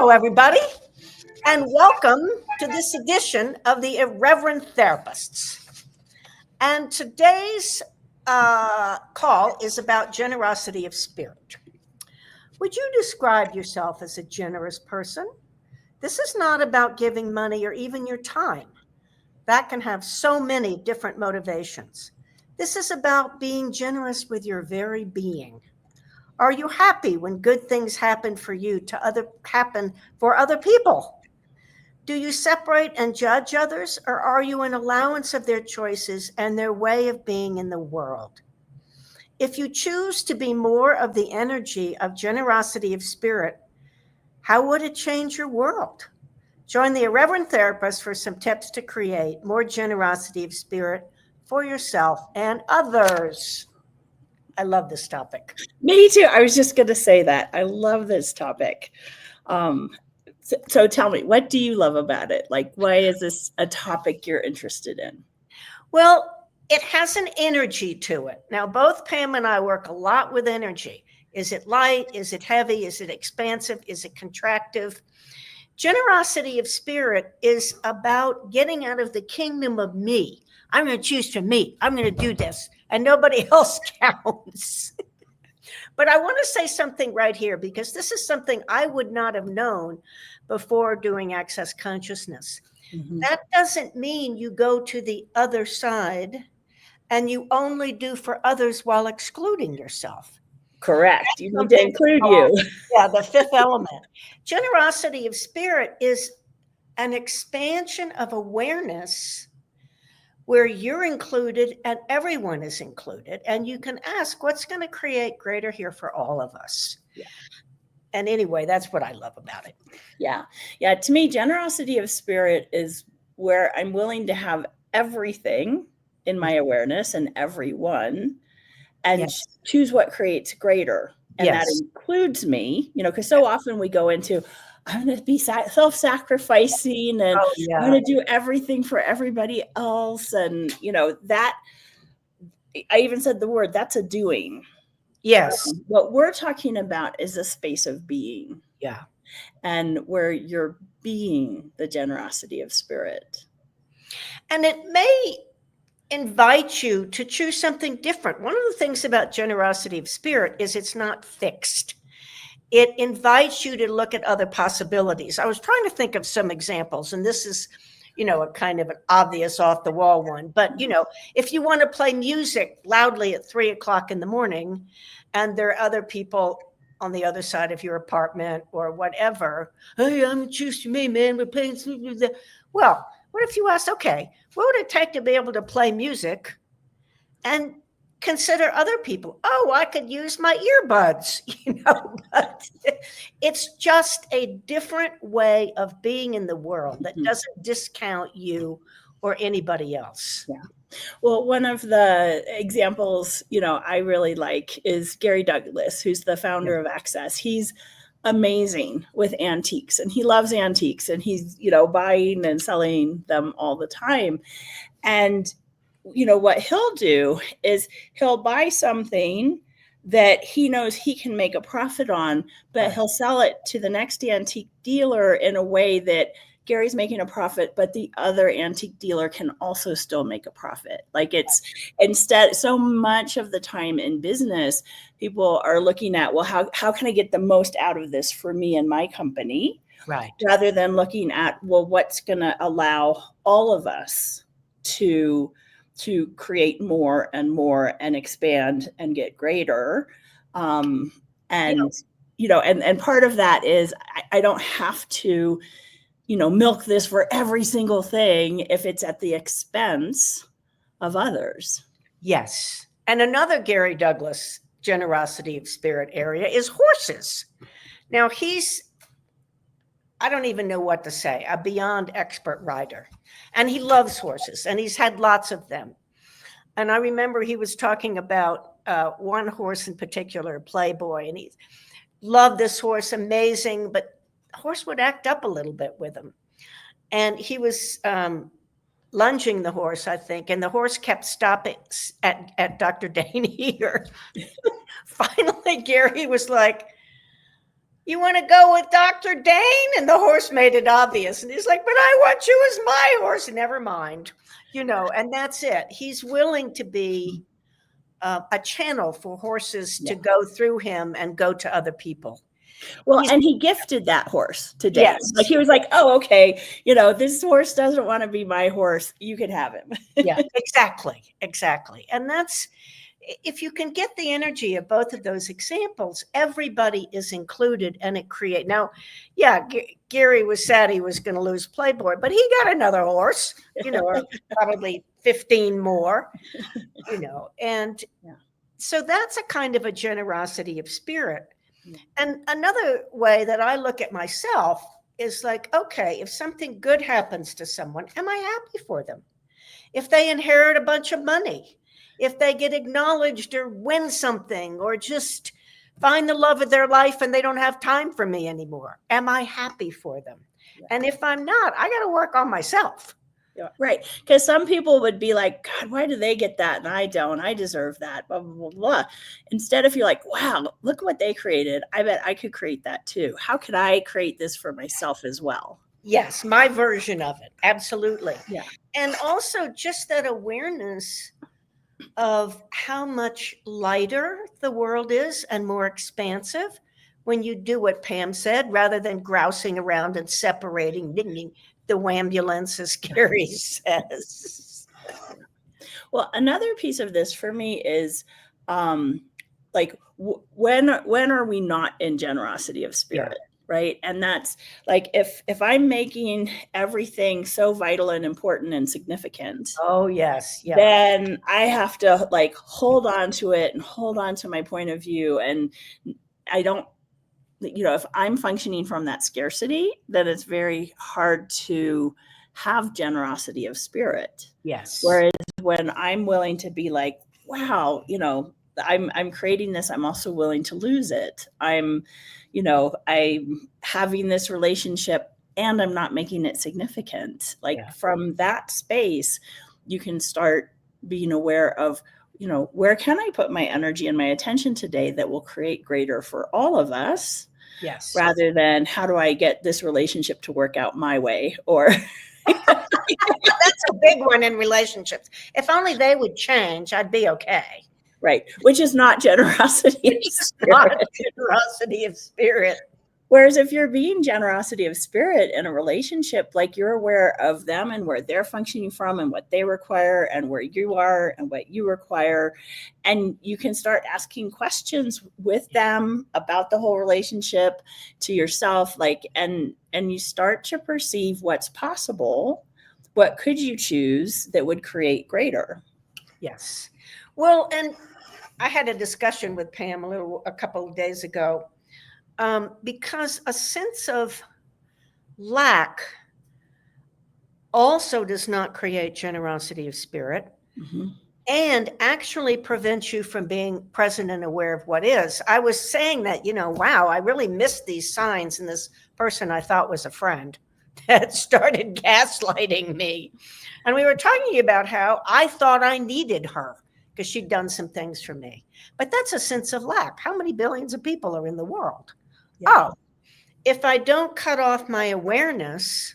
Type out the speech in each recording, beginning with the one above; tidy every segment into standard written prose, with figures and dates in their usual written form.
Hello, everybody, and welcome to this edition of the Irreverent Therapists. And today's call is about generosity of spirit. Would you describe yourself as a generous person? This is not about giving money or even your time. That can have so many different motivations. This is about being generous with your very being. Are you happy when good things happen for you to happen for other people? Do you separate and judge others, or are you an allowance of their choices and their way of being in the world? If you choose to be more of the energy of generosity of spirit, how would it change your world? Join the Irreverent Therapist for some tips to create more generosity of spirit for yourself and others. I love this topic. Me too. I was just going to say that. I love this topic. So tell me, what do you love about it? Like, why is this a topic you're interested in? Well, it has an energy to it. Now, both Pam and I work a lot with energy. Is it light? Is it heavy? Is it expansive? Is it contractive? Generosity of spirit is about getting out of the kingdom of me. I'm going to choose for me. I'm going to do this, and nobody else counts. But I want to say something right here, because this is something I would not have known before doing Access Consciousness. Mm-hmm. That doesn't mean you go to the other side and you only do for others while excluding yourself. Correct. You need to include you. Yeah, the fifth element. Generosity of spirit is an expansion of awareness where you're included and everyone is included. And you can ask, what's going to create greater here for all of us? Yeah. And anyway, that's what I love about it. Yeah. Yeah. To me, generosity of spirit is where I'm willing to have everything in my awareness and everyone, and choose what creates greater. And that includes me, because so often we go into, I'm going to be self-sacrificing and I'm going to do everything for everybody else. And, that, I even said the word, that's a doing. Yes. What we're talking about is a space of being. Yeah. And where you're being the generosity of spirit. And it may invite you to choose something different. One of the things about generosity of spirit is it's not fixed. It invites you to look at other possibilities. I was trying to think of some examples, and this is, a kind of an obvious off the wall one. But, if you want to play music loudly at 3:00 in the morning, and there are other people on the other side of your apartment or whatever, hey, I'm choose me, man. We're playing. Well, what if you ask, okay, what would it take to be able to play music and consider other people? Oh, I could use my earbuds, but it's just a different way of being in the world that doesn't discount you or anybody else. Yeah. Well, one of the examples, I really like is Gary Douglas, who's the founder of Access. He's amazing with antiques, and he loves antiques, and he's, buying and selling them all the time. And, what he'll do is he'll buy something that he knows he can make a profit on, but he'll sell it to the next antique dealer in a way that Gary's making a profit, but the other antique dealer can also still make a profit. Like, it's instead, so much of the time in business, people are looking at, well, how can I get the most out of this for me and my company? Right. Rather than looking at, well, what's going to allow all of us to create more and more and expand and get greater. And part of that is I don't have to, milk this for every single thing if it's at the expense of others. Yes. And another Gary Douglas generosity of spirit area is horses. Now, I don't even know what to say, a beyond expert rider. And he loves horses, and he's had lots of them. And I remember he was talking about one horse in particular, Playboy, and he loved this horse, amazing, but the horse would act up a little bit with him. And he was lunging the horse, I think, and the horse kept stopping at Dr. Daney. Finally, Gary was like, you want to go with Dr. Dane? And the horse made it obvious. And he's like, but I want you as my horse. Never mind. And that's it. He's willing to be a channel for horses to go through him and go to other people. Well, and he gifted that horse to Dane. Yes. Like he was like, oh, okay, this horse doesn't want to be my horse. You can have him. Yeah, exactly. And that's, if you can get the energy of both of those examples, everybody is included and it creates. Now, yeah, Gary was sad he was going to lose Playboy, but he got another horse, or probably 15 more, and so that's a kind of a generosity of spirit. And another way that I look at myself is like, okay, if something good happens to someone, am I happy for them? If they inherit a bunch of money, if they get acknowledged or win something or just find the love of their life and they don't have time for me anymore, am I happy for them? Yeah. And if I'm not, I got to work on myself. Yeah, right. Because some people would be like, God, why do they get that? And I don't, I deserve that, blah, blah, blah, blah. Instead, if you're like, wow, look what they created. I bet I could create that too. How could I create this for myself as well? Yes, my version of it. Absolutely. Yeah. And also just that awareness of how much lighter the world is and more expansive when you do what Pam said, rather than grousing around and separating, dinging the wambulance, as Gary says. Well, another piece of this for me is like when are we not in generosity of spirit? Yeah. Right. And that's like, if I'm making everything so vital and important and significant. Oh, yes. Yeah. Then I have to like hold on to it and hold on to my point of view. And I don't, if I'm functioning from that scarcity, then it's very hard to have generosity of spirit. Yes. Whereas when I'm willing to be like, wow, I'm creating this, I'm also willing to lose it. I'm having this relationship and I'm not making it significant. Like from that space, you can start being aware of, where can I put my energy and my attention today that will create greater for all of us? Yes. Rather than how do I get this relationship to work out my way? Or that's a big one in relationships. If only they would change, I'd be okay. Right. Which is not generosity of spirit. Not generosity of spirit. Whereas if you're being generosity of spirit in a relationship, like you're aware of them and where they're functioning from and what they require and where you are and what you require. And you can start asking questions with them about the whole relationship, to yourself, and you start to perceive what's possible. What could you choose that would create greater? Yes. Well, and I had a discussion with Pam a couple of days ago. Because a sense of lack also does not create generosity of spirit, and actually prevents you from being present and aware of what is. I was saying that, wow, I really missed these signs in this person I thought was a friend that started gaslighting me. And we were talking about how I thought I needed her because she'd done some things for me. But that's a sense of lack. How many billions of people are in the world? Yeah. Oh, if I don't cut off my awareness,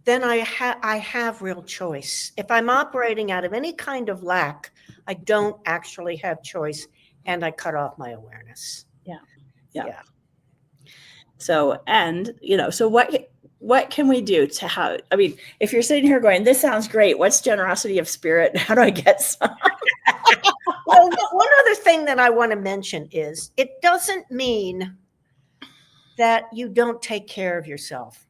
then I have real choice. If I'm operating out of any kind of lack, I don't actually have choice, and I cut off my awareness. Yeah. So, and so what can we do to how? I mean, if you're sitting here going, "This sounds great. What's generosity of spirit? How do I get some?" Well, one other thing that I want to mention is it doesn't mean that you don't take care of yourself.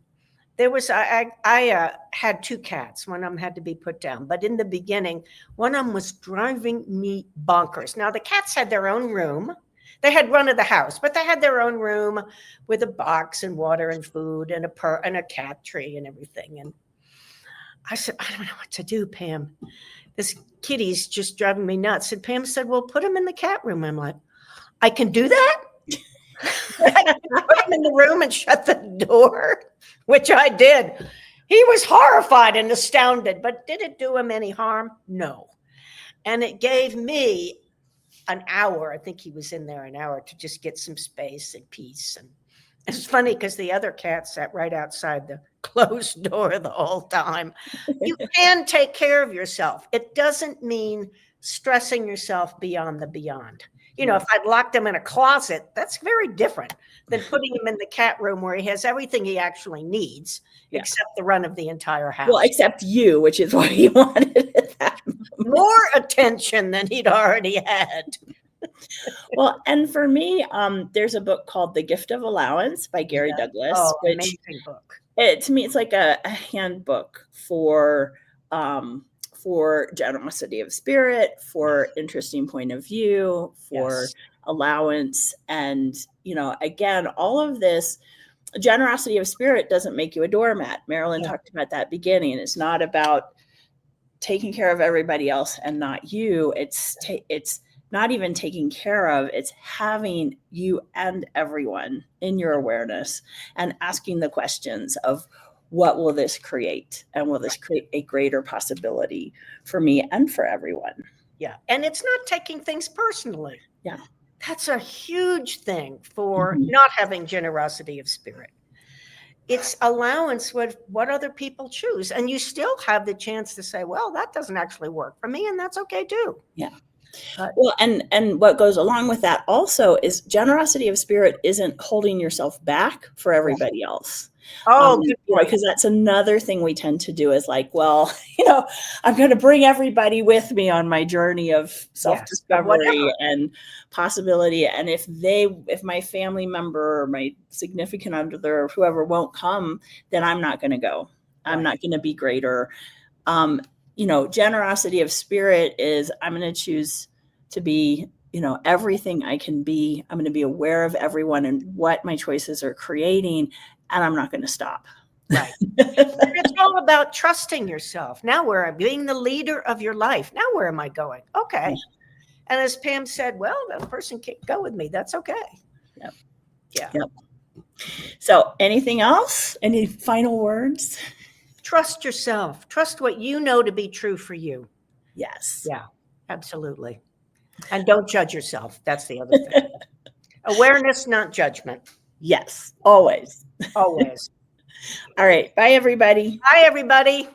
There was, I had two cats. One of them had to be put down. But in the beginning, one of them was driving me bonkers. Now, the cats had their own room. They had run of the house, but they had their own room with a box and water and food and a cat tree and everything. And I said, I don't know what to do, Pam. This kitty's just driving me nuts. And Pam said, well, put him in the cat room. I'm like, I can do that? I put him in the room and shut the door, which I did. He was horrified and astounded, but did it do him any harm? No. And it gave me an hour. I think he was in there an hour to just get some space and peace. And It's funny because the other cat sat right outside the closed door the whole time. You can take care of yourself. It doesn't mean stressing yourself beyond the beyond. You know, if I'd locked him in a closet, that's very different than putting him in the cat room where he has everything he actually needs, except the run of the entire house. Well, except you, which is what he wanted at that moment. More attention than he'd already had. Well, and for me, there's a book called The Gift of Allowance by Gary Douglas, which amazing book. To me, it's like a handbook for generosity of spirit, for interesting point of view, for allowance. And, you know, again, all of this generosity of spirit doesn't make you a doormat. Marilyn talked about that beginning. It's not about taking care of everybody else and not you. It's not even taking care of, it's having you and everyone in your awareness and asking the questions of what will this create? And will this create a greater possibility for me and for everyone? Yeah. And it's not taking things personally. Yeah. That's a huge thing for not having generosity of spirit. It's allowance with what other people choose. And you still have the chance to say, well, that doesn't actually work for me. And that's okay too. Yeah. Well, and what goes along with that also is generosity of spirit isn't holding yourself back for everybody else. Good point. Because that's another thing we tend to do is like, well, you know, I'm going to bring everybody with me on my journey of self-discovery and possibility. And if my family member or my significant other or whoever won't come, then I'm not going to go. I'm not going to be greater. You know, generosity of spirit is I'm going to choose to be, you know, everything I can be. I'm going to be aware of everyone and what my choices are creating, and I'm not going to stop. Right. It's all about trusting yourself. Now where I'm being the leader of your life. Now where am I going? Okay. And as Pam said, well, that person can't go with me. That's okay. Yep. Yeah. Yep. So anything else? Any final words? Trust yourself. Trust what you know to be true for you. Yes. Yeah, absolutely. And don't judge yourself. That's the other thing. Awareness, not judgment. Yes, always. Always. All right. Bye, everybody. Bye, everybody.